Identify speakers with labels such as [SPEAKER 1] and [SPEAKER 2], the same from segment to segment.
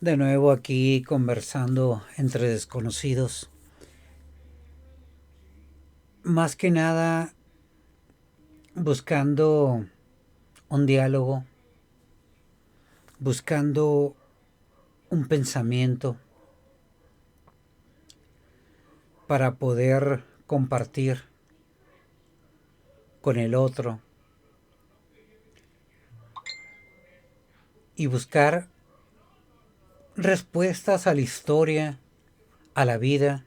[SPEAKER 1] De nuevo aquí conversando entre desconocidos. Más que nada buscando un diálogo, buscando un pensamiento para poder compartir con el otro y buscar respuestas a la historia, a la vida,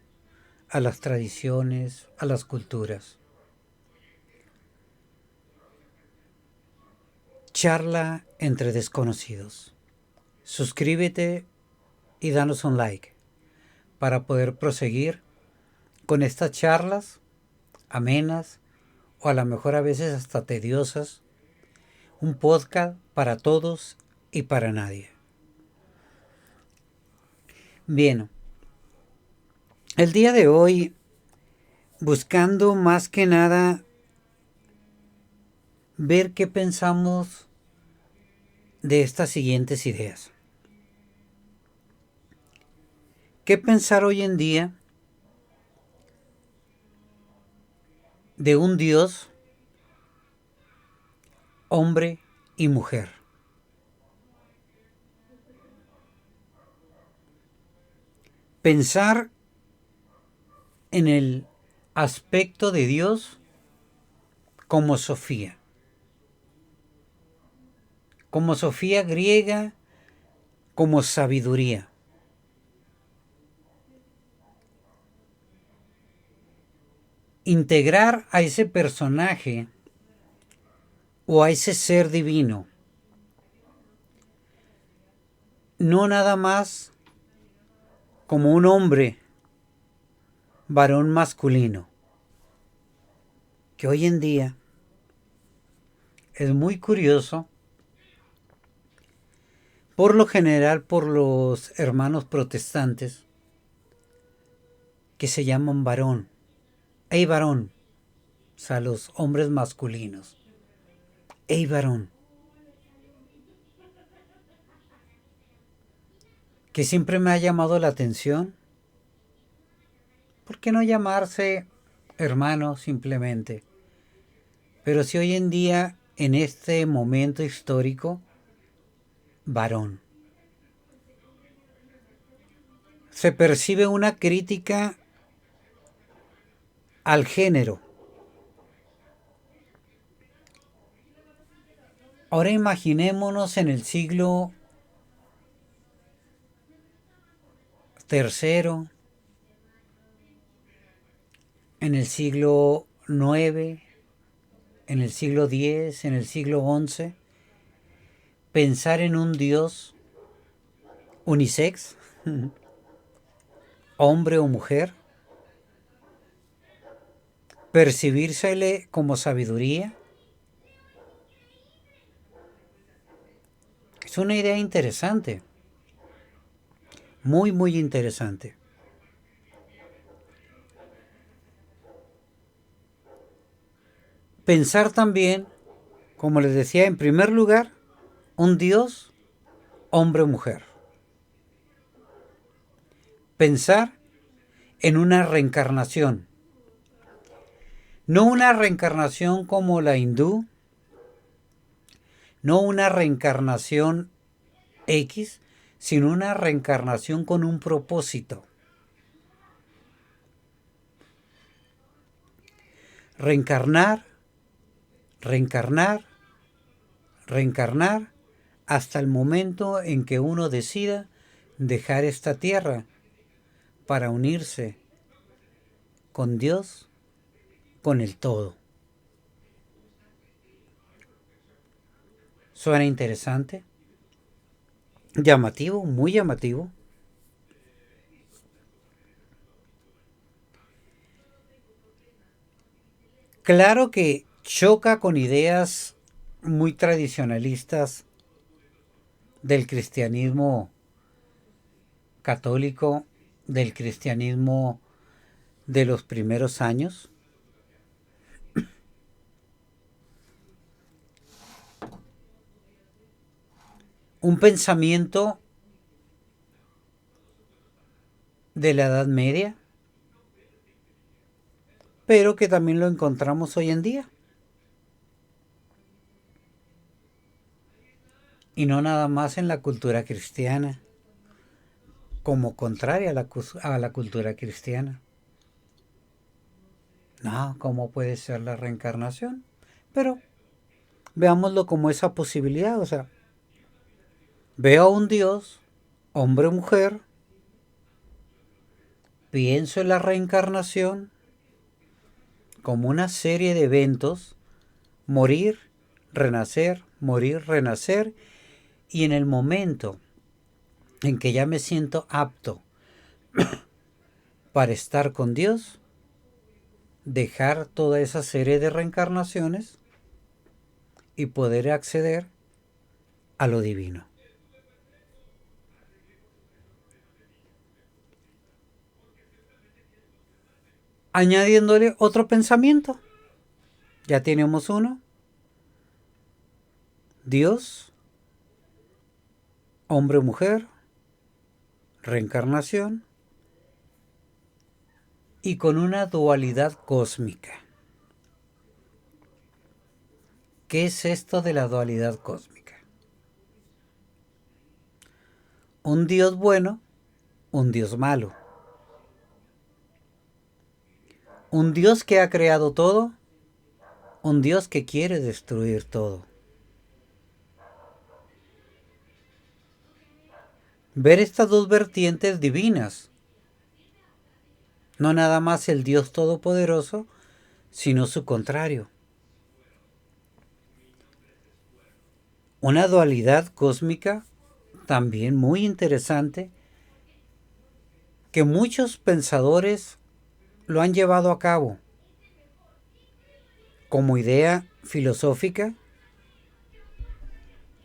[SPEAKER 1] a las tradiciones, a las culturas. Charla entre desconocidos. Suscríbete y danos un like para poder proseguir con estas charlas amenas o a lo mejor a veces hasta tediosas. Un podcast para todos y para nadie. Bien, el día de hoy buscando más que nada ver qué pensamos de estas siguientes ideas. ¿Qué pensar hoy en día de un Dios, hombre y mujer? Pensar en el aspecto de Dios como Sofía griega, como sabiduría. Integrar a ese personaje o a ese ser divino, no nada más como un hombre, varón masculino, que hoy en día es muy curioso, por lo general por los hermanos protestantes, que se llaman varón. Hey varón, o sea, los hombres masculinos. Hey varón, que siempre me ha llamado la atención. ¿Por qué no llamarse hermano simplemente? Pero si hoy en día, en este momento histórico, varón. Se percibe una crítica al género. Ahora imaginémonos en el siglo tercero, en el siglo IX, en el siglo X, en el siglo XI, pensar en un Dios unisex, hombre o mujer, percibírsele como sabiduría. Es una idea interesante, muy, muy interesante. Pensar también, como les decía, en primer lugar, un Dios, hombre o mujer. Pensar en una reencarnación. No una reencarnación como la hindú, no una reencarnación X, sino una reencarnación con un propósito. Reencarnar, reencarnar, reencarnar hasta el momento en que uno decida dejar esta tierra para unirse con Dios, con el todo. Suena interesante, llamativo, muy llamativo. Claro que choca con ideas muy tradicionalistas del cristianismo católico, del cristianismo de los primeros años. Un pensamiento de la Edad Media, pero que también lo encontramos hoy en día. Y no nada más en la cultura cristiana, como contraria a la cultura cristiana. No, ¿cómo puede ser la reencarnación? Pero veámoslo como esa posibilidad, o sea, veo a un Dios, hombre o mujer, pienso en la reencarnación como una serie de eventos, morir, renacer, y en el momento en que ya me siento apto para estar con Dios, dejar toda esa serie de reencarnaciones y poder acceder a lo divino. Añadiéndole otro pensamiento. Ya tenemos uno. Dios, hombre o mujer, reencarnación y con una dualidad cósmica. ¿Qué es esto de la dualidad cósmica? Un Dios bueno, un Dios malo. Un Dios que ha creado todo, un Dios que quiere destruir todo. Ver estas dos vertientes divinas. No nada más el Dios todopoderoso, sino su contrario. Una dualidad cósmica también muy interesante que muchos pensadores lo han llevado a cabo como idea filosófica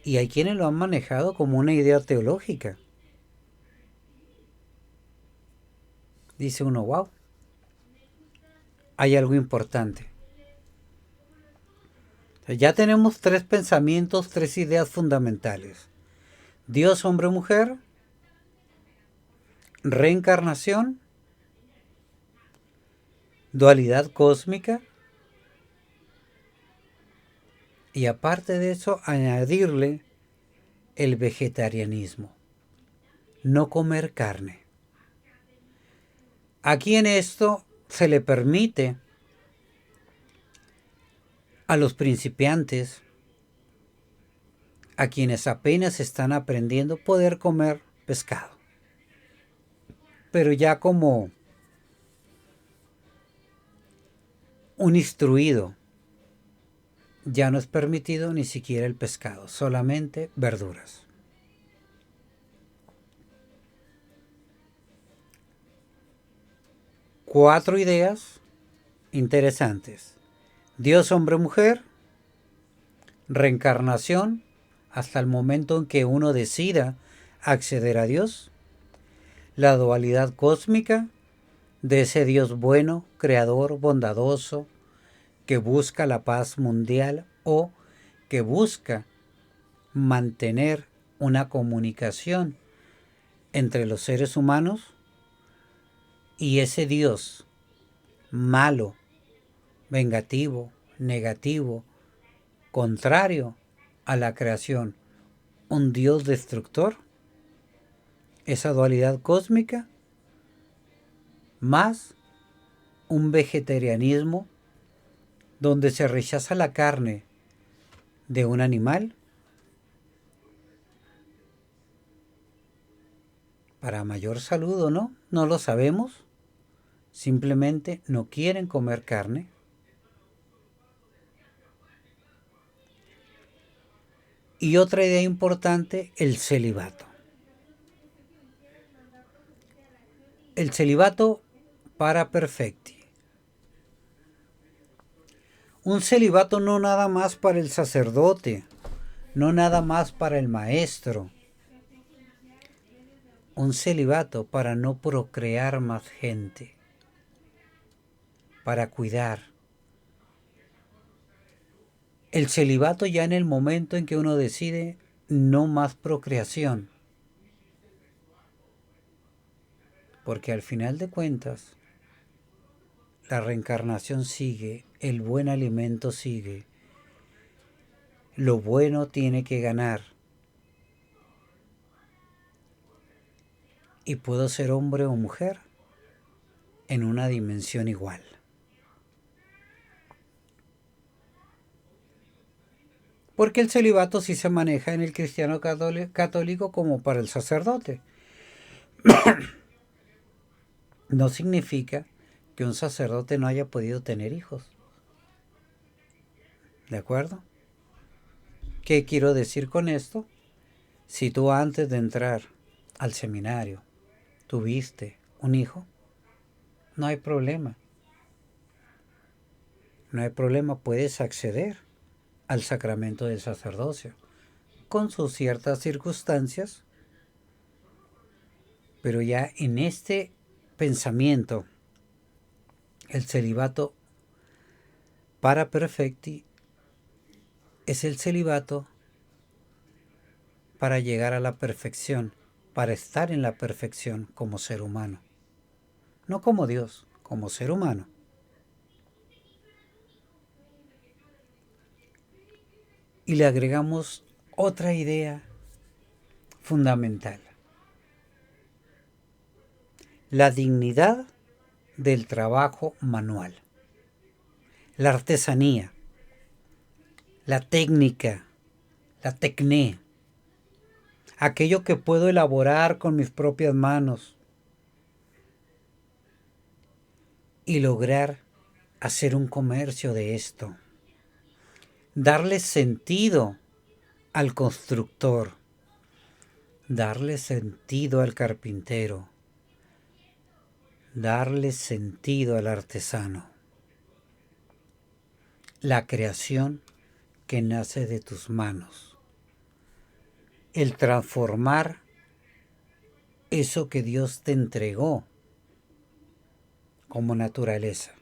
[SPEAKER 1] y hay quienes lo han manejado como una idea teológica. Dice uno, wow, hay algo importante. Ya tenemos tres pensamientos, tres ideas fundamentales. Dios, hombre, mujer, reencarnación, dualidad cósmica y aparte de eso añadirle el vegetarianismo, no comer carne. Aquí en esto se le permite a los principiantes, a quienes apenas están aprendiendo, poder comer pescado. Pero ya como un instruido, ya no es permitido ni siquiera el pescado, solamente verduras. Cuatro ideas interesantes. Dios, hombre, mujer, reencarnación, hasta el momento en que uno decida acceder a Dios, la dualidad cósmica de ese Dios bueno, creador, bondadoso, que busca la paz mundial o que busca mantener una comunicación entre los seres humanos, y ese Dios malo, vengativo, negativo, contrario a la creación, un Dios destructor, esa dualidad cósmica, más un vegetarianismo donde se rechaza la carne de un animal para mayor salud o no, no lo sabemos, simplemente no quieren comer carne. Y otra idea importante, el celibato. El celibato para perfecti. Un celibato no nada más para el sacerdote, no nada más para el maestro. Un celibato para no procrear más gente, para cuidar. El celibato ya en el momento en que uno decide no más procreación. Porque al final de cuentas, la reencarnación sigue, el buen alimento sigue, lo bueno tiene que ganar. Y puedo ser hombre o mujer en una dimensión igual. Porque el celibato sí se maneja en el cristiano católico como para el sacerdote. No significa que un sacerdote no haya podido tener hijos. ¿De acuerdo? ¿Qué quiero decir con esto? Si tú antes de entrar al seminario tuviste un hijo, no hay problema. No hay problema, puedes acceder al sacramento del sacerdocio con sus ciertas circunstancias, pero ya en este pensamiento, el celibato para perfecti es el celibato para llegar a la perfección, para estar en la perfección como ser humano. No como Dios, como ser humano. Y le agregamos otra idea fundamental. La dignidad del trabajo manual. La artesanía. La técnica. La tecné. Aquello que puedo elaborar con mis propias manos. Y lograr hacer un comercio de esto. Darle sentido al constructor. Darle sentido al carpintero. Darle sentido al artesano. La creación que nace de tus manos. El transformar eso que Dios te entregó como naturaleza.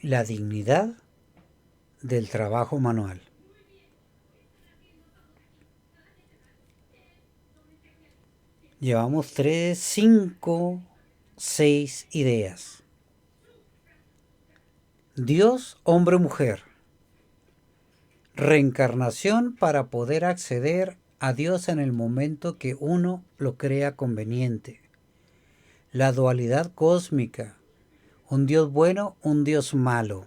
[SPEAKER 1] La dignidad del trabajo manual. Llevamos 3, 5, 6 ideas. Dios, hombre, mujer. Reencarnación para poder acceder a Dios en el momento que uno lo crea conveniente. La dualidad cósmica. Un Dios bueno, un Dios malo.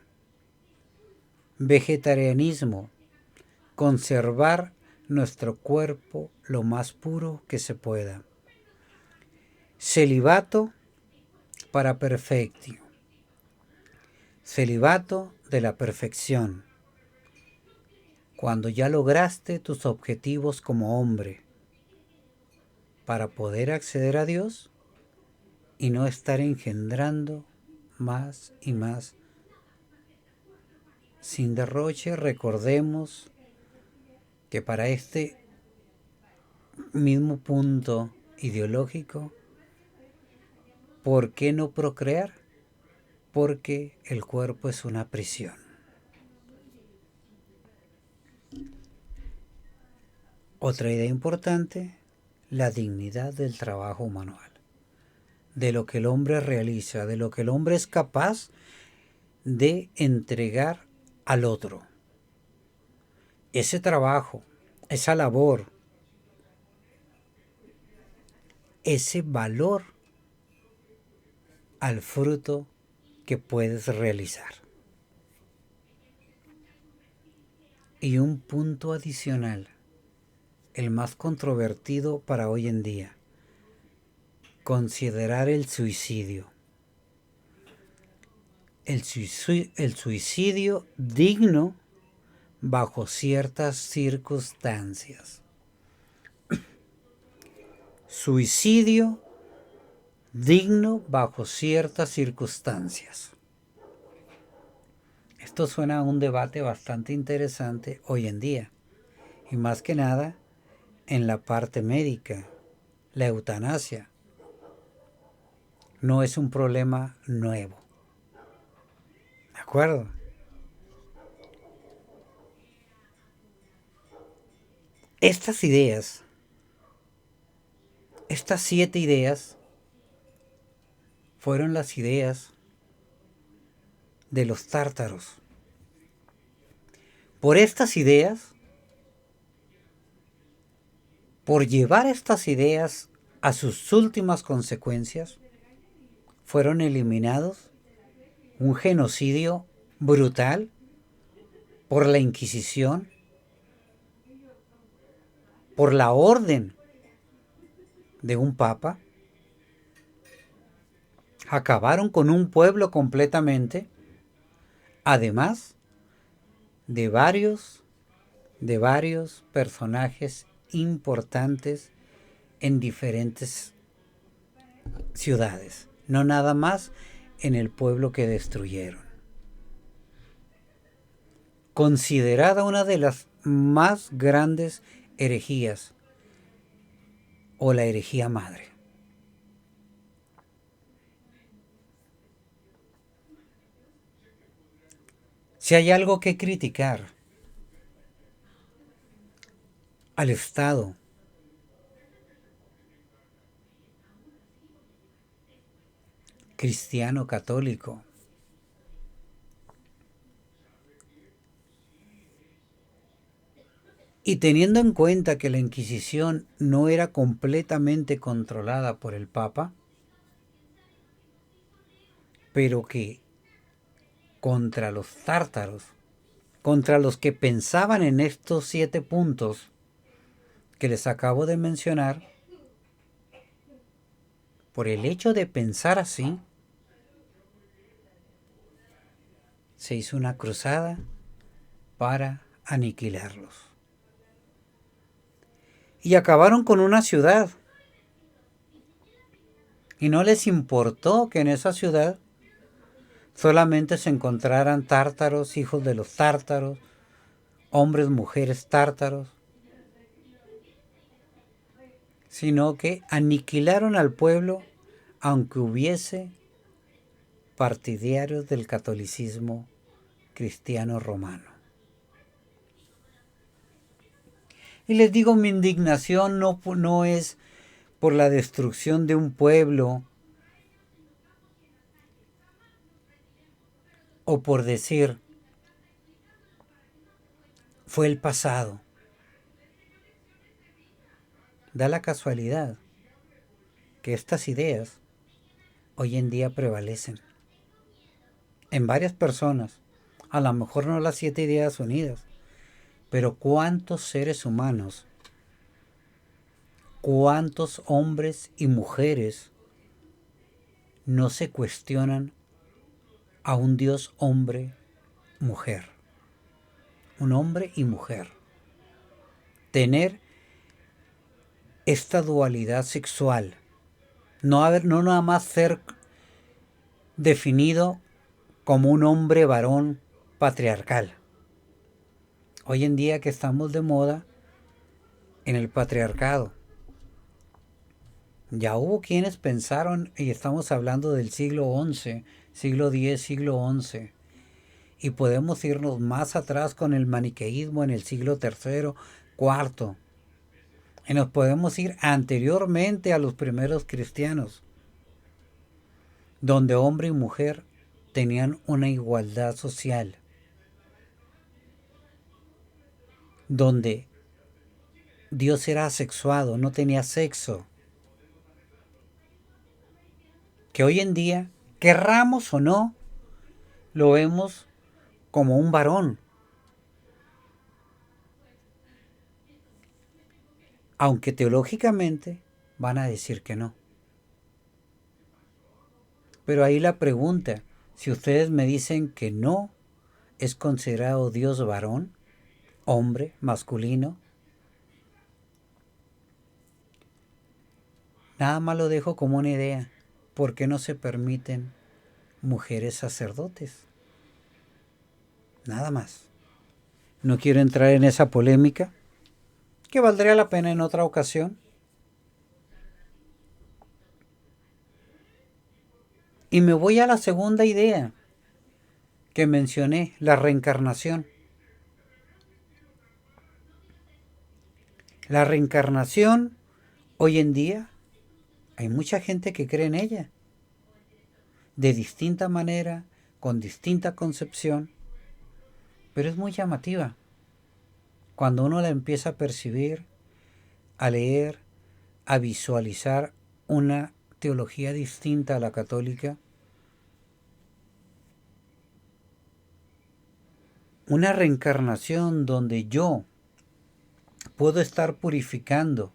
[SPEAKER 1] Vegetarianismo. Conservar nuestro cuerpo lo más puro que se pueda. Celibato para perfectio. Celibato de la perfección. Cuando ya lograste tus objetivos como hombre, para poder acceder a Dios y no estar engendrando más y más. Sin derroche, recordemos que para este mismo punto ideológico, ¿por qué no procrear? Porque el cuerpo es una prisión. Otra idea importante, la dignidad del trabajo manual, de lo que el hombre realiza, de lo que el hombre es capaz de entregar al otro. Ese trabajo, esa labor, ese valor al fruto que puedes realizar. Y un punto adicional, el más controvertido para hoy en día, considerar el suicidio. El suicidio digno bajo ciertas circunstancias. Suicidio digno bajo ciertas circunstancias. Esto suena a un debate bastante interesante hoy en día, y más que nada en la parte médica. La eutanasia no es un problema nuevo. ¿De acuerdo? Estas ideas Estas 7 ideas fueron las ideas de los tártaros. Por estas ideas, por llevar estas ideas a sus últimas consecuencias, fueron eliminados un genocidio brutal por la Inquisición, por la orden de un papa. Acabaron con un pueblo completamente, además de varios personajes importantes en diferentes ciudades, no nada más en el pueblo que destruyeron. Considerada una de las más grandes herejías, o la herejía madre. Si hay algo que criticar al Estado cristiano católico, y teniendo en cuenta que la Inquisición no era completamente controlada por el Papa, pero que contra los tártaros, contra los que pensaban en estos 7 puntos que les acabo de mencionar, por el hecho de pensar así, se hizo una cruzada para aniquilarlos. Y acabaron con una ciudad. Y no les importó que en esa ciudad solamente se encontraran tártaros, hijos de los tártaros, hombres, mujeres tártaros, sino que aniquilaron al pueblo aunque hubiese partidarios del catolicismo cristiano romano. Y les digo, mi indignación no es por la destrucción de un pueblo o por decir, fue el pasado. Da la casualidad que estas ideas hoy en día prevalecen en varias personas. A lo mejor no las 7 ideas unidas, pero ¿cuántos seres humanos, cuántos hombres y mujeres no se cuestionan a un Dios hombre, mujer? Un hombre y mujer. Tener esta dualidad sexual. No nada más ser definido como un hombre varón patriarcal. Hoy en día que estamos de moda en el patriarcado. Ya hubo quienes pensaron, y estamos hablando del siglo XI, siglo X, siglo XI, y podemos irnos más atrás con el maniqueísmo en el siglo III, IV, y nos podemos ir anteriormente a los primeros cristianos, donde hombre y mujer tenían una igualdad social, donde Dios era asexuado, no tenía sexo. Que hoy en día, querramos o no, lo vemos como un varón. Aunque teológicamente van a decir que no. Pero ahí la pregunta, si ustedes me dicen que no es considerado Dios varón, hombre, masculino, nada más lo dejo como una idea. ¿Por qué no se permiten mujeres sacerdotes? Nada más. No quiero entrar en esa polémica, que valdría la pena en otra ocasión. Y me voy a la segunda idea que mencioné, la reencarnación. La reencarnación hoy en día Hay mucha gente que cree en ella, de distinta manera, con distinta concepción, pero es muy llamativa. Cuando uno la empieza a percibir, a leer, a visualizar una teología distinta a la católica, una reencarnación donde yo puedo estar purificando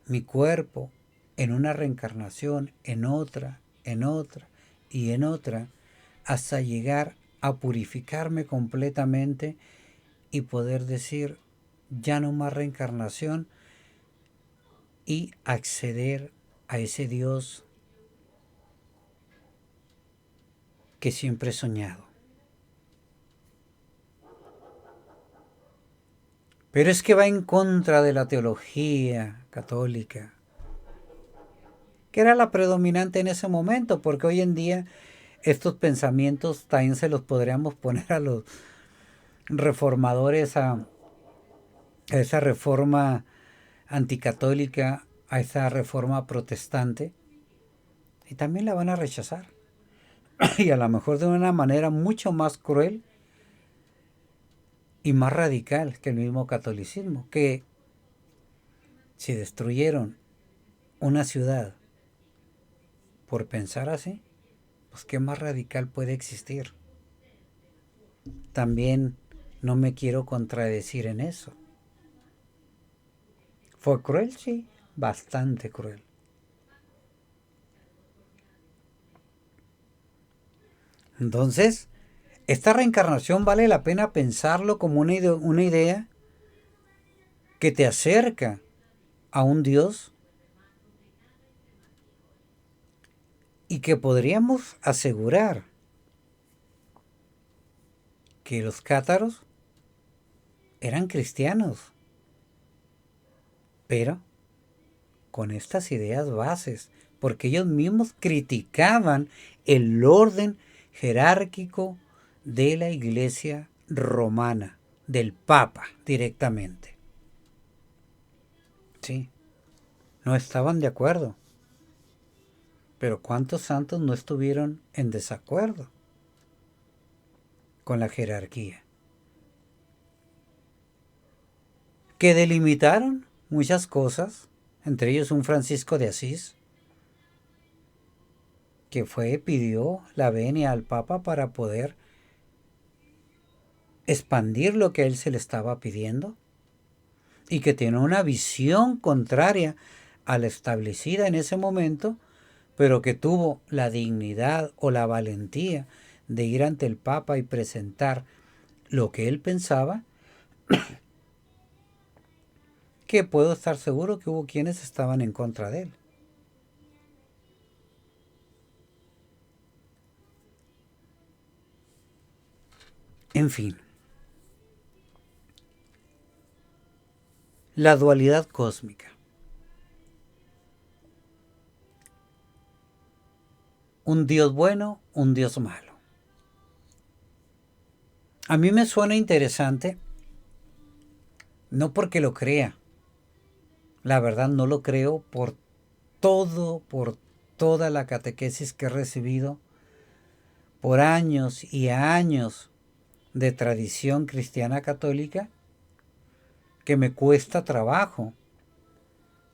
[SPEAKER 1] mi cuerpo en una reencarnación, en otra y en otra, hasta llegar a purificarme completamente y poder decir, ya no más reencarnación, y acceder a ese Dios que siempre he soñado. Pero es que va en contra de la teología católica, que era la predominante en ese momento, porque hoy en día estos pensamientos también se los podríamos poner a los reformadores, a esa reforma anticatólica, a esa reforma protestante, y también la van a rechazar. Y a lo mejor de una manera mucho más cruel y más radical que el mismo catolicismo, que si destruyeron una ciudad por pensar así, pues qué más radical puede existir. También no me quiero contradecir en eso. ¿Fue cruel? Sí, bastante cruel. Entonces, esta reencarnación vale la pena pensarlo como una idea que te acerca a un Dios y que podríamos asegurar que los cátaros eran cristianos, pero con estas ideas bases, porque ellos mismos criticaban el orden jerárquico de la Iglesia romana, del Papa directamente. Sí, no estaban de acuerdo, pero ¿cuántos santos no estuvieron en desacuerdo con la jerarquía? Que delimitaron muchas cosas, entre ellos un Francisco de Asís, que pidió la venia al Papa para poder expandir lo que a él se le estaba pidiendo, y que tiene una visión contraria a la establecida en ese momento, pero que tuvo la dignidad o la valentía de ir ante el Papa y presentar lo que él pensaba, que puedo estar seguro que hubo quienes estaban en contra de él. En fin, la dualidad cósmica. Un Dios bueno, un Dios malo. A mí me suena interesante, no porque lo crea, la verdad no lo creo por toda la catequesis que he recibido, por años y años de tradición cristiana católica, que me cuesta trabajo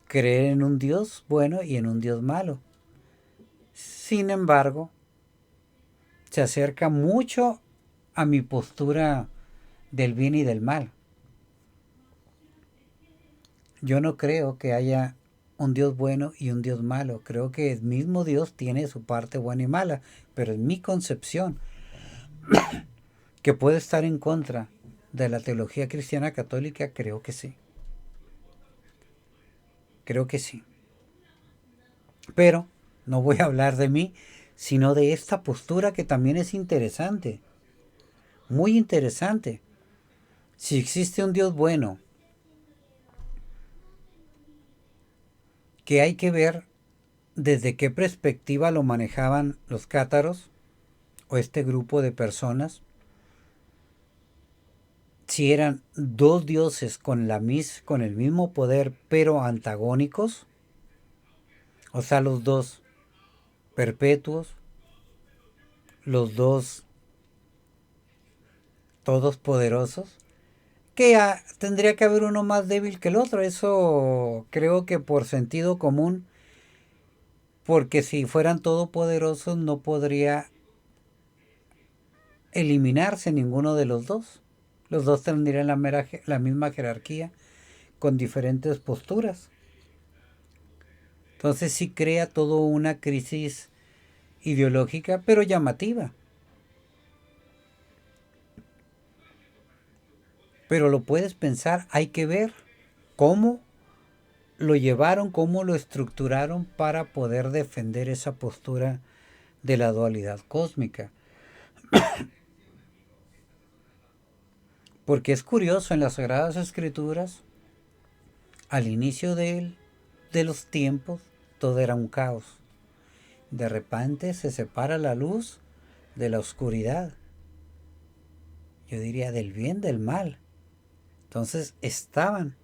[SPEAKER 1] creer en un Dios bueno y en un Dios malo. Sin embargo, se acerca mucho a mi postura del bien y del mal. Yo no creo que haya un Dios bueno y un Dios malo. Creo que el mismo Dios tiene su parte buena y mala, pero en mi concepción, que puede estar en contra de la teología cristiana católica, creo que sí. Creo que sí. Pero no voy a hablar de mí, sino de esta postura que también es interesante, muy interesante. Si existe un Dios bueno, que hay que ver desde qué perspectiva lo manejaban los cátaros o este grupo de personas, si eran dos dioses con el mismo poder pero antagónicos, O sea, los dos perpetuos, los dos todos poderosos, que tendría que haber uno más débil que el otro. Eso creo que por sentido común, porque si fueran todopoderosos no podría eliminarse ninguno de los dos. Los dos tendrían la misma jerarquía con diferentes posturas. Entonces sí crea todo una crisis ideológica, pero llamativa. Pero lo puedes pensar, hay que ver cómo lo llevaron, cómo lo estructuraron para poder defender esa postura de la dualidad cósmica. Porque es curioso, en las Sagradas Escrituras, al inicio de los tiempos, todo era un caos. De repente se separa la luz de la oscuridad. Yo diría del bien, del mal. Entonces estaban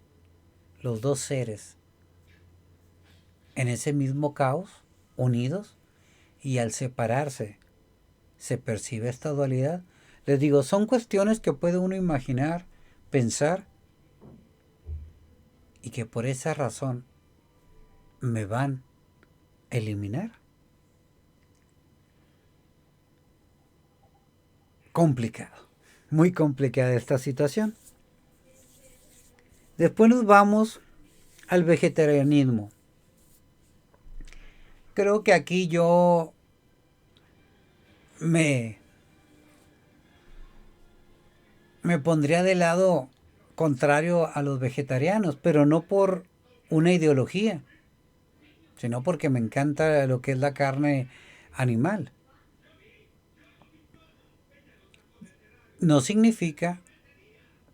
[SPEAKER 1] los dos seres en ese mismo caos, unidos, y al separarse se percibe esta dualidad. Les digo, son cuestiones que puede uno imaginar, pensar, y que por esa razón me van a eliminar. Complicado, muy complicada esta situación. Después nos vamos al vegetarianismo. Creo que aquí yo me, me pondría de lado contrario a los vegetarianos, pero no por una ideología, sino porque me encanta lo que es la carne animal. No significa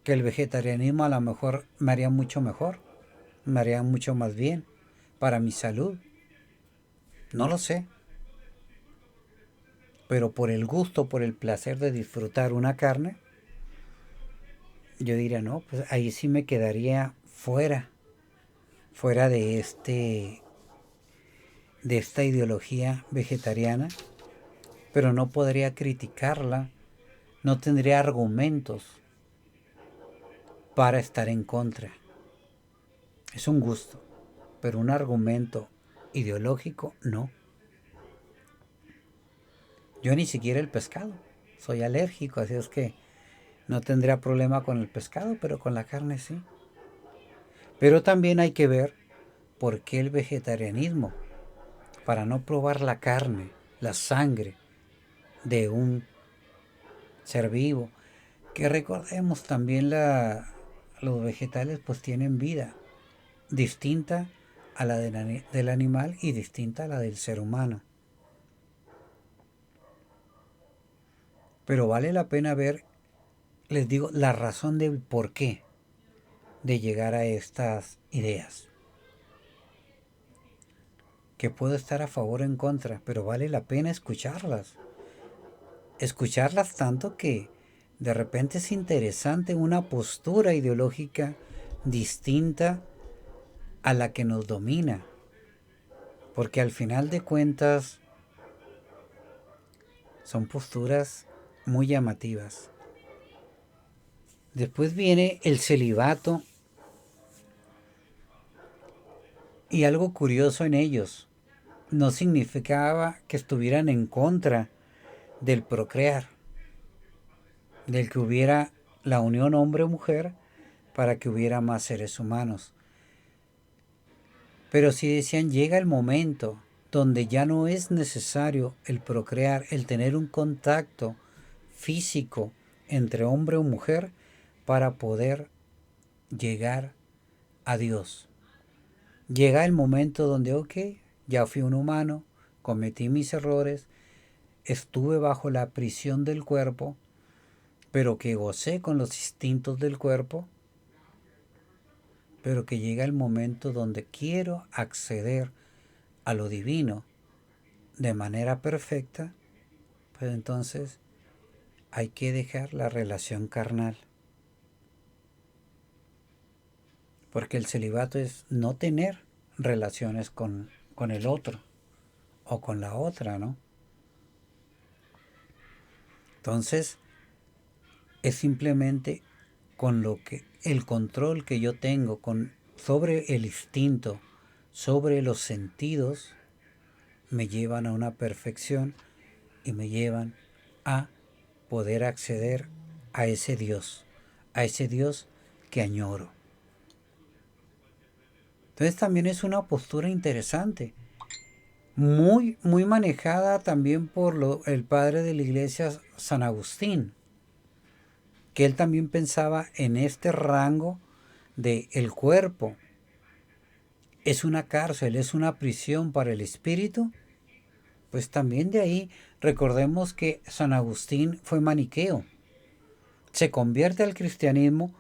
[SPEAKER 1] que el vegetarianismo a lo mejor me haría mucho mejor, me haría mucho más bien para mi salud. No lo sé, pero por el gusto, por el placer de disfrutar una carne, yo diría, no, pues ahí sí me quedaría fuera de esta ideología vegetariana, pero no podría criticarla, no tendría argumentos para estar en contra. Es un gusto, pero un argumento ideológico no. Yo ni siquiera el pescado, soy alérgico, así es que no tendría problema con el pescado, pero con la carne sí. Pero también hay que ver por qué el vegetarianismo, para no probar la carne, la sangre de un ser vivo, que recordemos también los vegetales pues tienen vida distinta a la del animal y distinta a la del ser humano. Pero vale la pena ver, les digo, la razón del por qué de llegar a estas ideas. Que puedo estar a favor o en contra, pero vale la pena escucharlas. Escucharlas tanto que de repente es interesante una postura ideológica distinta a la que nos domina. Porque al final de cuentas son posturas muy llamativas. Después viene el celibato y algo curioso en ellos. No significaba que estuvieran en contra del procrear, del que hubiera la unión hombre-mujer para que hubiera más seres humanos. Pero sí decían, llega el momento donde ya no es necesario el procrear, el tener un contacto físico entre hombre o mujer para poder llegar a Dios. Llega el momento donde, ok, ya fui un humano, cometí mis errores, estuve bajo la prisión del cuerpo, pero que gocé con los instintos del cuerpo, pero que llega el momento donde quiero acceder a lo divino de manera perfecta, pues entonces hay que dejar la relación carnal. Porque el celibato es no tener relaciones con con el otro o con la otra, ¿no? Entonces, es simplemente con lo que el control que yo tengo sobre el instinto, sobre los sentidos, me llevan a una perfección y me llevan a poder acceder a ese Dios que añoro. Entonces también es una postura interesante, muy manejada también por el padre de la iglesia San Agustín, que él también pensaba en este rango de el cuerpo. Es una cárcel, es una prisión para el espíritu. Pues también de ahí recordemos que San Agustín fue maniqueo. Se convierte al cristianismo,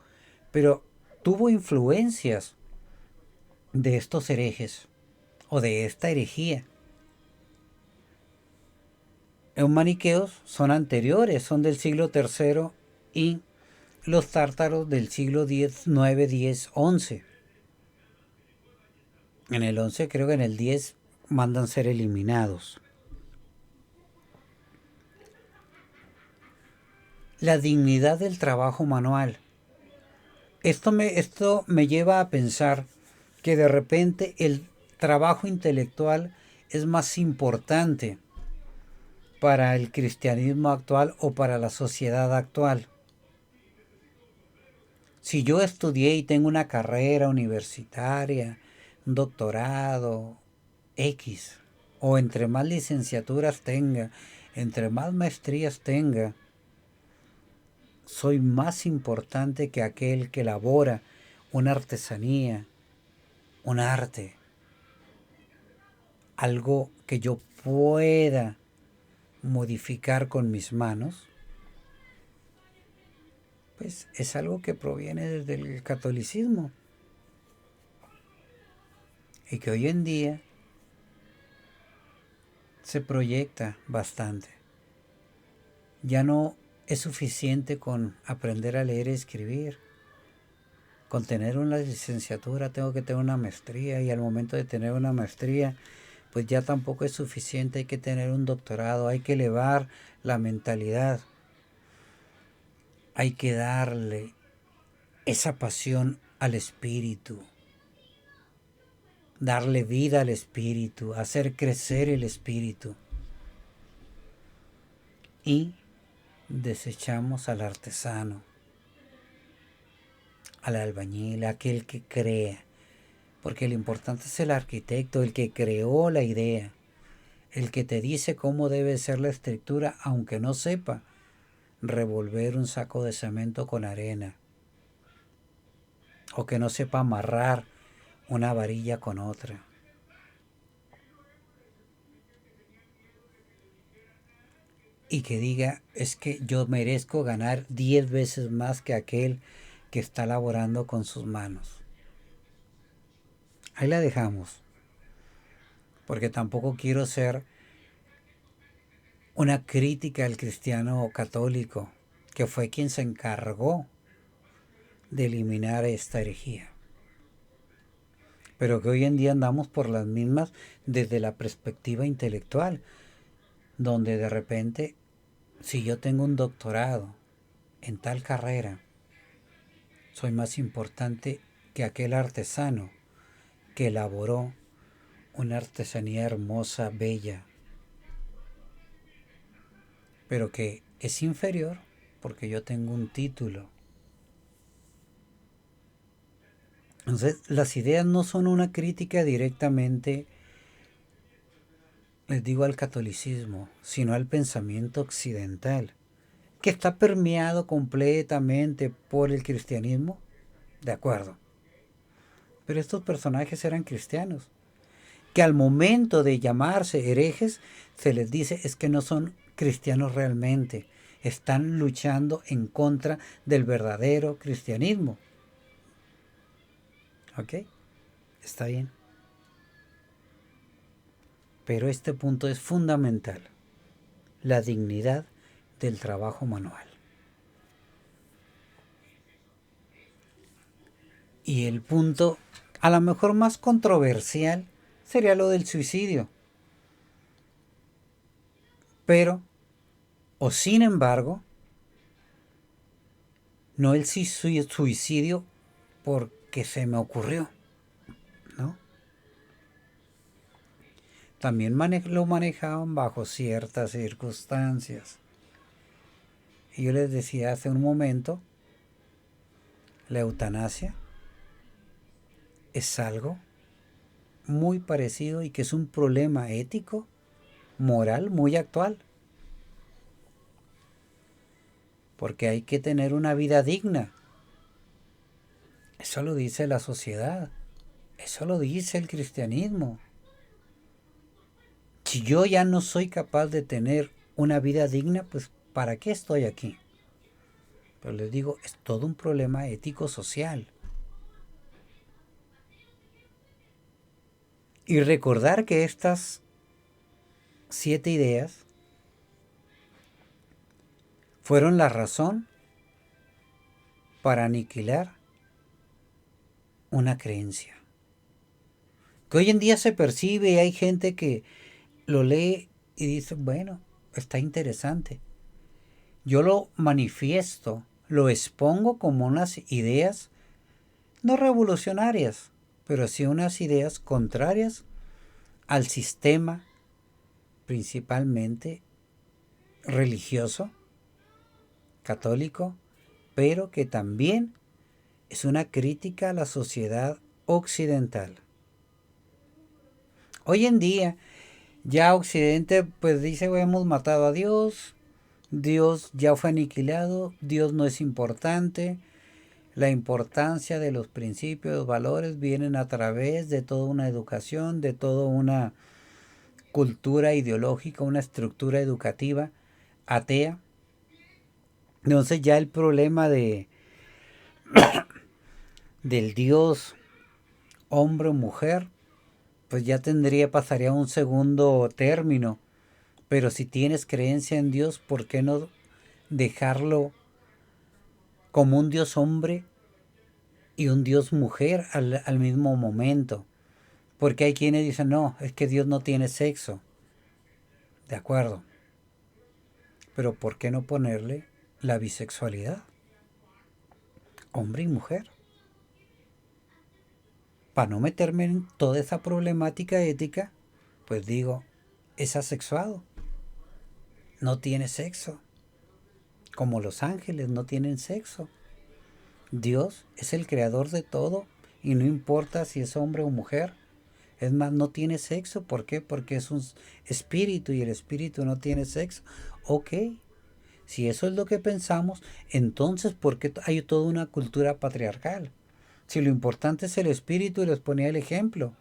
[SPEAKER 1] pero tuvo influencias de estos herejes o de esta herejía. Los maniqueos son anteriores, son del siglo III y los tártaros del siglo X, 9, 10, 11. En el 11, creo que en el 10 mandan ser eliminados. La dignidad del trabajo manual. Esto me lleva a pensar que de repente el trabajo intelectual es más importante para el cristianismo actual o para la sociedad actual. Si yo estudié y tengo una carrera universitaria, un doctorado, X, o entre más licenciaturas tenga, entre más maestrías tenga, soy más importante que aquel que elabora una artesanía, un arte, algo que yo pueda modificar con mis manos, pues es algo que proviene desde el catolicismo y que hoy en día se proyecta bastante. Ya no es suficiente con aprender a leer y escribir. Con tener una licenciatura tengo que tener una maestría, y al momento de tener una maestría pues ya tampoco es suficiente, hay que tener un doctorado, hay que elevar la mentalidad, hay que darle esa pasión al espíritu, darle vida al espíritu, hacer crecer el espíritu. Y desechamos al artesano, al albañil, aquel que crea, porque lo importante es el arquitecto, el que creó la idea, el que te dice cómo debe ser la estructura, aunque no sepa revolver un saco de cemento con arena, o que no sepa amarrar una varilla con otra. Y que diga, es que yo merezco ganar 10 veces más que aquel que está laborando con sus manos. Ahí la dejamos, porque tampoco quiero ser una crítica al cristiano católico, que fue quien se encargó de eliminar esta herejía, pero que hoy en día andamos por las mismas desde la perspectiva intelectual, donde de repente, si yo tengo un doctorado en tal carrera, soy más importante que aquel artesano que elaboró una artesanía hermosa, bella, pero que es inferior porque yo tengo un título. Entonces, las ideas no son una crítica directamente, les digo, al catolicismo, sino al pensamiento occidental, que está permeado completamente por el cristianismo, de acuerdo. Pero estos personajes eran cristianos, que al momento de llamarse herejes, se les dice es que no son cristianos realmente, están luchando en contra del verdadero cristianismo. ¿Ok? Está bien. Pero este punto es fundamental, la dignidad del trabajo manual. Y el punto a lo mejor más controversial sería lo del suicidio. Pero, o sin embargo, no el suicidio porque se me ocurrió, ¿no? También lo manejaban bajo ciertas circunstancias. Y yo les decía hace un momento, la eutanasia es algo muy parecido y que es un problema ético, moral, muy actual. Porque hay que tener una vida digna. Eso lo dice la sociedad. Eso lo dice el cristianismo. Si yo ya no soy capaz de tener una vida digna, pues ¿para qué estoy aquí? Pero les digo, es todo un problema ético-social. Y recordar que estas 7 ideas fueron la razón para aniquilar una creencia. Que hoy en día se percibe y hay gente que lo lee y dice, bueno, está interesante. Yo lo manifiesto, lo expongo como unas ideas no revolucionarias, pero sí unas ideas contrarias al sistema principalmente religioso, católico, pero que también es una crítica a la sociedad occidental. Hoy en día ya Occidente pues dice hemos matado a Dios, Dios ya fue aniquilado, Dios no es importante, la importancia de los principios, los valores vienen a través de toda una educación, de toda una cultura ideológica, una estructura educativa atea. Entonces ya el problema del Dios hombre o mujer pues ya pasaría a un segundo término. Pero si tienes creencia en Dios, ¿por qué no dejarlo como un Dios hombre y un Dios mujer al mismo momento? Porque hay quienes dicen, no, es que Dios no tiene sexo. De acuerdo. Pero ¿por qué no ponerle la bisexualidad? Hombre y mujer. Para no meterme en toda esa problemática ética, pues digo, es asexuado. No tiene sexo. Como los ángeles no tienen sexo. Dios es el creador de todo y no importa si es hombre o mujer. Es más, no tiene sexo. ¿Por qué? Porque es un espíritu y el espíritu no tiene sexo. Ok, si eso es lo que pensamos, entonces ¿por qué hay toda una cultura patriarcal? Si lo importante es el espíritu y les ponía el ejemplo,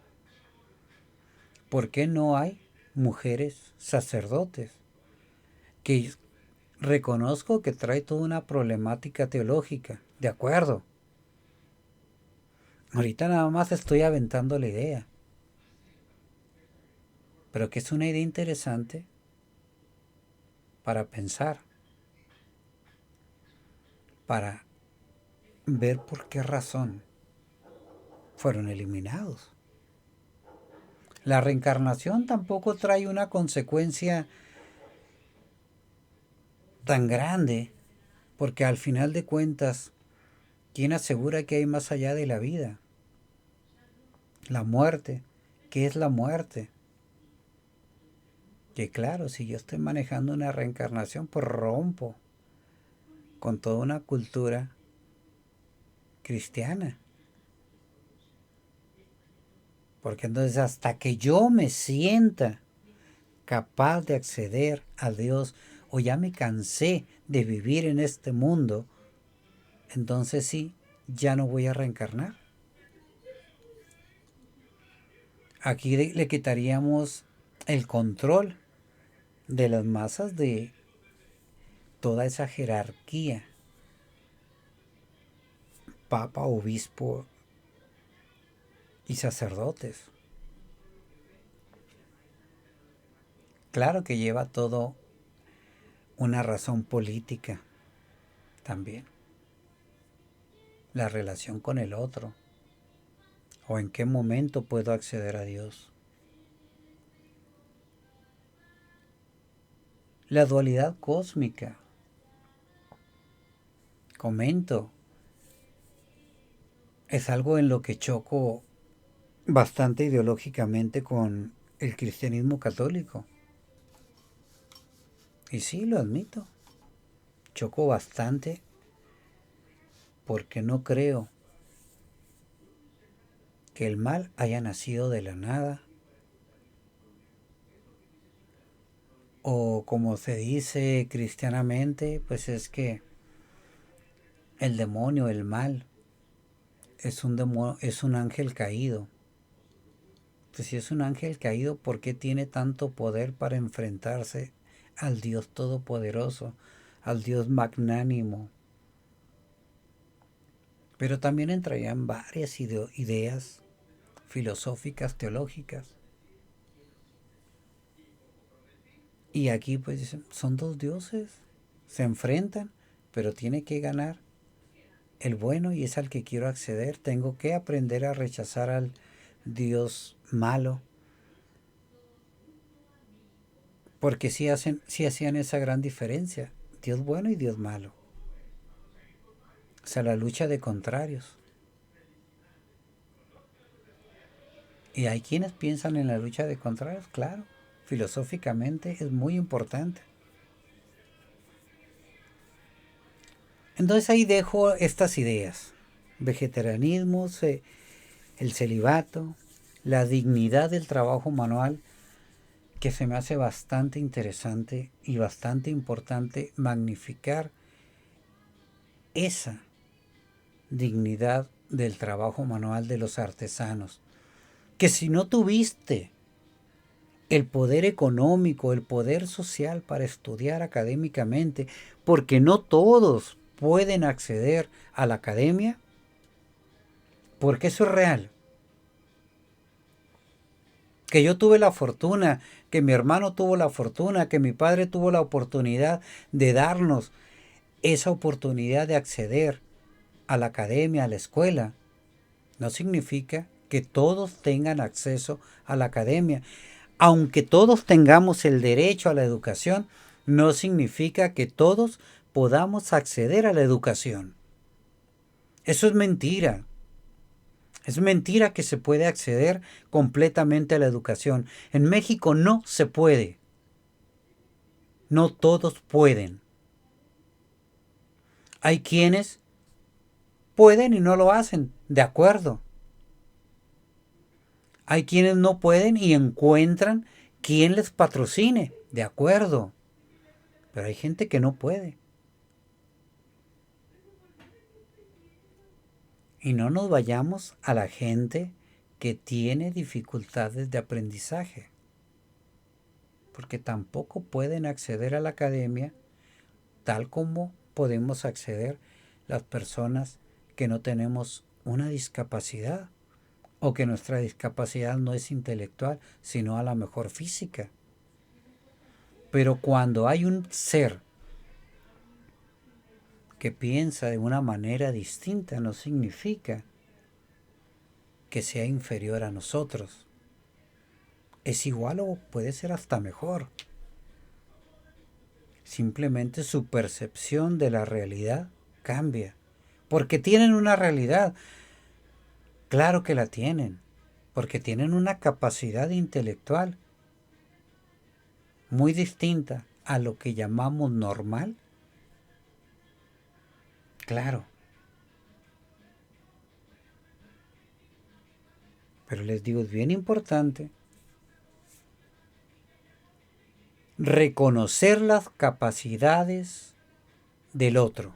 [SPEAKER 1] ¿por qué no hay mujeres sacerdotes? Que reconozco que trae toda una problemática teológica, de acuerdo. Ahorita nada más estoy aventando la idea, pero que es una idea interesante para pensar, para ver por qué razón fueron eliminados. La reencarnación tampoco trae una consecuencia tan grande, porque al final de cuentas, ¿quién asegura que hay más allá de la vida? La muerte. ¿Qué es la muerte? Que claro, si yo estoy manejando una reencarnación, pues rompo con toda una cultura cristiana. Porque entonces hasta que yo me sienta capaz de acceder a Dios o ya me cansé de vivir en este mundo, entonces sí, ya no voy a reencarnar. Aquí le quitaríamos el control de las masas de toda esa jerarquía, papa, obispo y sacerdotes. Claro que lleva todo una razón política también. La relación con el otro. O en qué momento puedo acceder a Dios. La dualidad cósmica. Comento, es algo en lo que choco bastante ideológicamente con el cristianismo católico. Y sí, lo admito. Choco bastante porque no creo que el mal haya nacido de la nada. O como se dice cristianamente, pues es que el demonio, el mal, es un ángel caído. Pues si es un ángel caído, ¿por qué tiene tanto poder para enfrentarse al Dios Todopoderoso, al Dios magnánimo? Pero también entrarían varias ideas filosóficas, teológicas. Y aquí pues dicen, son dos dioses, se enfrentan, pero tiene que ganar el bueno y es al que quiero acceder. Tengo que aprender a rechazar al Dios malo, porque sí hacían esa gran diferencia, Dios bueno y Dios malo. O sea, la lucha de contrarios. Y hay quienes piensan en la lucha de contrarios, claro, filosóficamente es muy importante. Entonces ahí dejo estas ideas. Vegetarianismo, el celibato, la dignidad del trabajo manual, que se me hace bastante interesante y bastante importante magnificar esa dignidad del trabajo manual de los artesanos. Que si no tuviste el poder económico, el poder social para estudiar académicamente, porque no todos pueden acceder a la academia, porque eso es real. Que yo tuve la fortuna, que mi hermano tuvo la fortuna, que mi padre tuvo la oportunidad de darnos esa oportunidad de acceder a la academia, a la escuela, no significa que todos tengan acceso a la academia. Aunque todos tengamos el derecho a la educación, no significa que todos podamos acceder a la educación. Eso es mentira. Es mentira que se puede acceder completamente a la educación. En México no se puede. No todos pueden. Hay quienes pueden y no lo hacen, de acuerdo. Hay quienes no pueden y encuentran quien les patrocine, de acuerdo. Pero hay gente que no puede. Y no nos vayamos a la gente que tiene dificultades de aprendizaje, porque tampoco pueden acceder a la academia tal como podemos acceder las personas que no tenemos una discapacidad o que nuestra discapacidad no es intelectual, sino a la mejor física. Pero cuando hay un ser que piensa de una manera distinta, no significa que sea inferior a nosotros. Es igual o puede ser hasta mejor. Simplemente su percepción de la realidad cambia. Porque tienen una realidad. Claro que la tienen. Porque tienen una capacidad intelectual muy distinta a lo que llamamos normal. Claro. Pero les digo, es bien importante reconocer las capacidades del otro.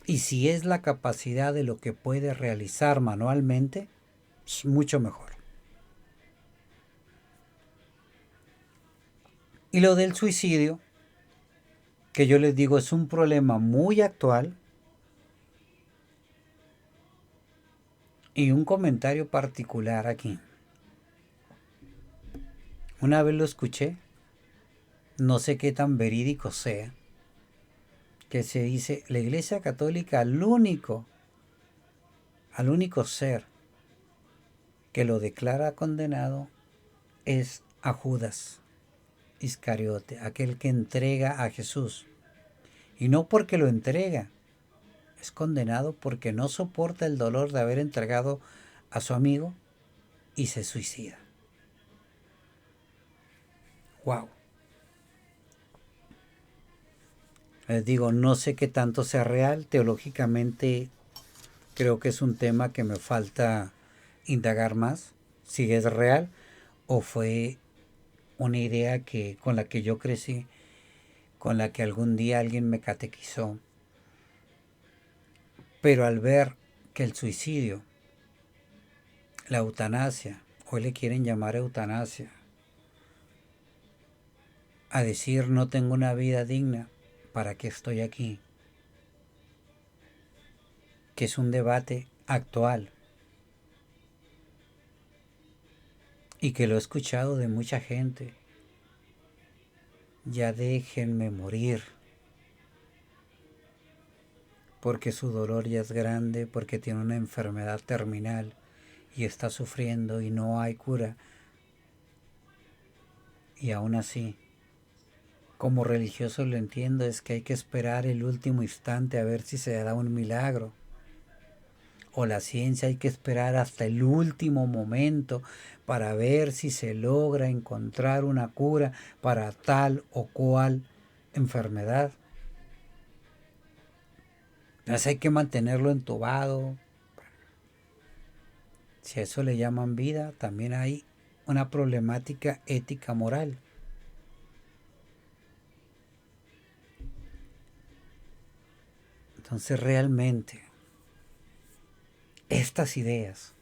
[SPEAKER 1] Y si es la capacidad de lo que puede realizar manualmente, es mucho mejor. Y lo del suicidio, que yo les digo es un problema muy actual, y un comentario particular aquí. Una vez lo escuché, no sé qué tan verídico sea, que se dice, la Iglesia Católica al único ser que lo declara condenado es a Judas. Iscariote, aquel que entrega a Jesús. Y no porque lo entrega, es condenado porque no soporta el dolor de haber entregado a su amigo y se suicida. ¡Wow! Les digo, no sé qué tanto sea real. Teológicamente creo que es un tema que me falta indagar más. Si es real o fue una idea con la que yo crecí, con la que algún día alguien me catequizó. Pero al ver que el suicidio, la eutanasia, hoy le quieren llamar eutanasia, a decir no tengo una vida digna, ¿para qué estoy aquí? Que es un debate actual y que lo he escuchado de mucha gente. Ya déjenme morir, porque su dolor ya es grande, porque tiene una enfermedad terminal y está sufriendo y no hay cura. Y aún así, como religioso lo entiendo, es que hay que esperar el último instante a ver si se da un milagro. O la ciencia hay que esperar hasta el último momento para ver si se logra encontrar una cura para tal o cual enfermedad. Entonces hay que mantenerlo entubado. Si a eso le llaman vida, también hay una problemática ética moral. Entonces realmente estas ideas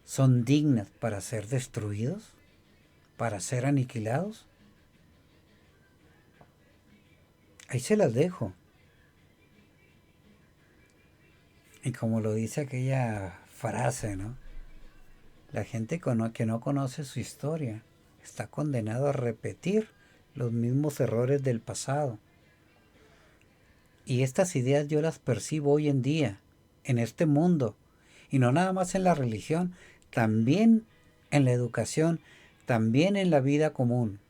[SPEAKER 1] son dignas para ser destruidos, para ser aniquilados. Ahí se las dejo. Y como lo dice aquella frase, ¿no? La gente que no conoce su historia está condenado a repetir los mismos errores del pasado. Y estas ideas yo las percibo hoy en día, en este mundo, y no nada más en la religión, también en la educación, también en la vida común.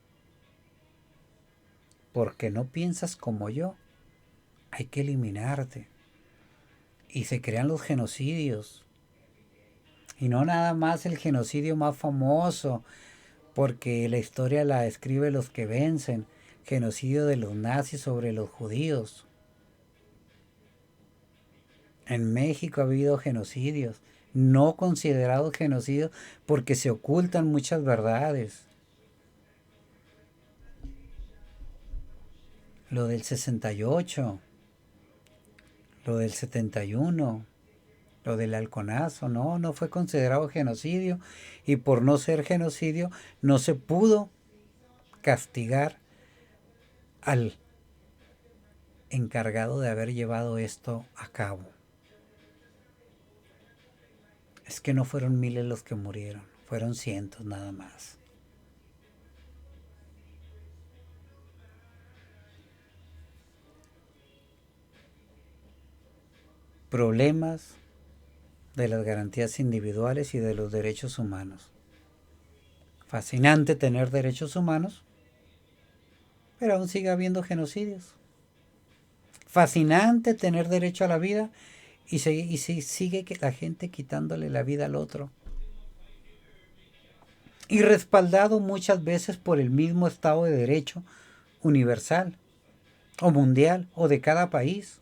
[SPEAKER 1] Porque no piensas como yo, hay que eliminarte. Y se crean los genocidios. Y no nada más el genocidio más famoso, porque la historia la escribe los que vencen. Genocidio de los nazis sobre los judíos. En México ha habido genocidios, no considerados genocidios porque se ocultan muchas verdades. Lo del 68, lo del 71, lo del halconazo, no fue considerado genocidio y por no ser genocidio no se pudo castigar al encargado de haber llevado esto a cabo. Es que no fueron miles los que murieron, fueron cientos nada más. Problemas de las garantías individuales y de los derechos humanos. Fascinante tener derechos humanos, pero aún sigue habiendo genocidios. Fascinante tener derecho a la vida y sigue la gente quitándole la vida al otro. Y respaldado muchas veces por el mismo Estado de Derecho universal, o mundial, o de cada país.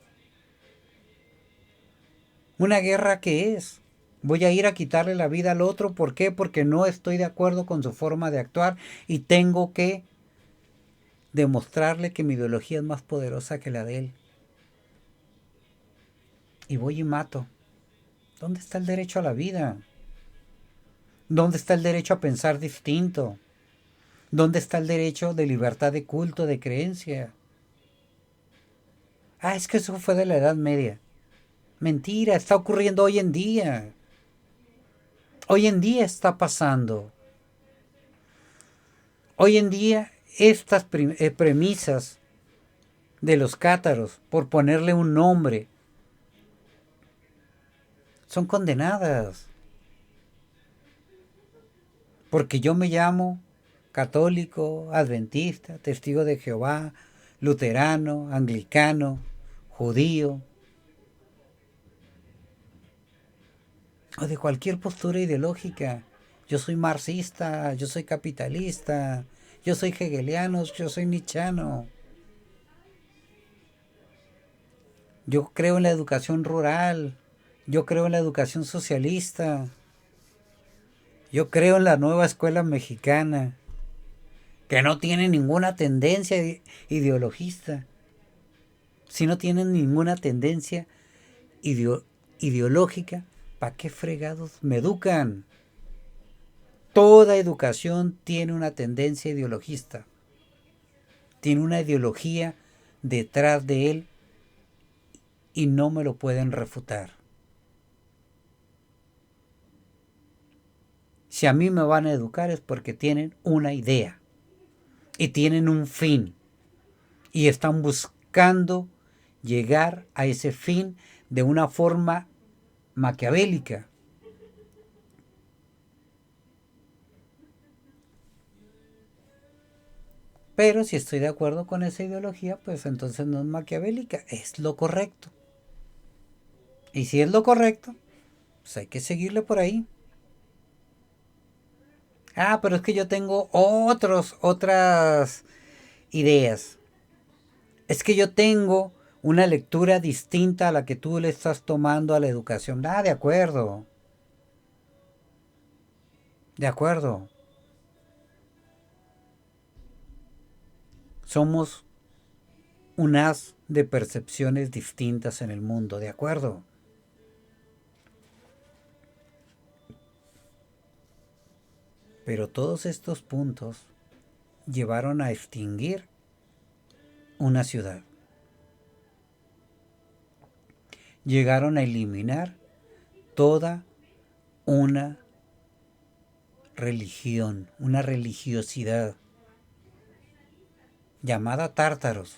[SPEAKER 1] ¿Una guerra qué es? Voy a ir a quitarle la vida al otro. ¿Por qué? Porque no estoy de acuerdo con su forma de actuar y tengo que demostrarle que mi ideología es más poderosa que la de él. Y voy y mato. ¿Dónde está el derecho a la vida? ¿Dónde está el derecho a pensar distinto? ¿Dónde está el derecho de libertad de culto, de creencia? Ah, es que eso fue de la Edad Media. Mentira, está ocurriendo hoy en día. Hoy en día está pasando. Hoy en día estas premisas de los cátaros, por ponerle un nombre, son condenadas. Porque yo me llamo católico, adventista, testigo de Jehová, luterano, anglicano, judío, o de cualquier postura ideológica. Yo soy marxista, yo soy capitalista, yo soy hegeliano, yo soy nietzscheano. Yo creo en la educación rural, yo creo en la educación socialista, yo creo en la nueva escuela mexicana, que no tiene ninguna tendencia ideologista, si no tienen ninguna tendencia ideológica, ¿para qué fregados me educan? Toda educación tiene una tendencia ideologista, tiene una ideología detrás de él y no me lo pueden refutar. Si a mí me van a educar es porque tienen una idea y tienen un fin y están buscando llegar a ese fin de una forma maquiavélica. Pero si estoy de acuerdo con esa ideología, pues entonces no es maquiavélica, es lo correcto. Y si es lo correcto, pues hay que seguirle por ahí. Ah, pero es que yo tengo otras ideas. Es que yo tengo una lectura distinta a la que tú le estás tomando a la educación. Ah, de acuerdo. De acuerdo. Somos un haz de percepciones distintas en el mundo. De acuerdo. Pero todos estos puntos llevaron a extinguir una ciudad. Llegaron a eliminar toda una religión, una religiosidad llamada tártaros,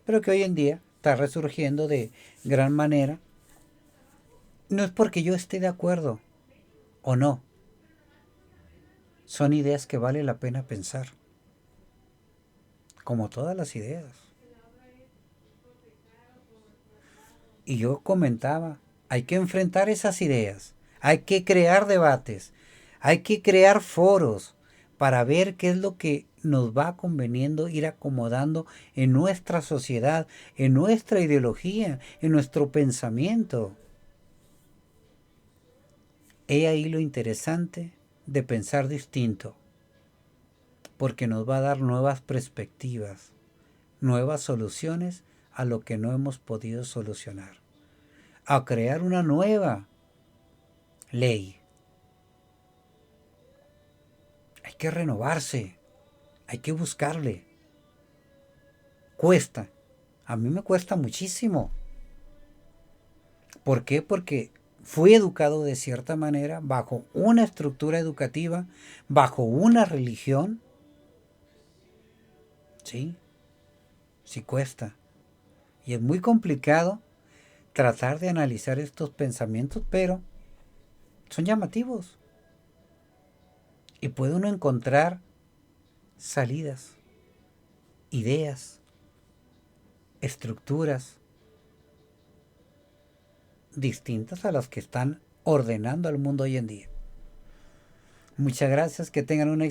[SPEAKER 1] pero que hoy en día está resurgiendo de gran manera. No es porque yo esté de acuerdo o no, son ideas que vale la pena pensar, como todas las ideas. Y yo comentaba, hay que enfrentar esas ideas, hay que crear debates, hay que crear foros para ver qué es lo que nos va conveniendo ir acomodando en nuestra sociedad, en nuestra ideología, en nuestro pensamiento. He ahí lo interesante de pensar distinto, porque nos va a dar nuevas perspectivas, nuevas soluciones a lo que no hemos podido solucionar, a crear una nueva ley. Hay que renovarse, hay que buscarle. Cuesta, a mí me cuesta muchísimo. ¿Por qué? Porque fui educado de cierta manera, bajo una estructura educativa, bajo una religión. Sí, sí cuesta. Y es muy complicado tratar de analizar estos pensamientos, pero son llamativos. Y puede uno encontrar salidas, ideas, estructuras distintas a las que están ordenando al mundo hoy en día. Muchas gracias, que tengan una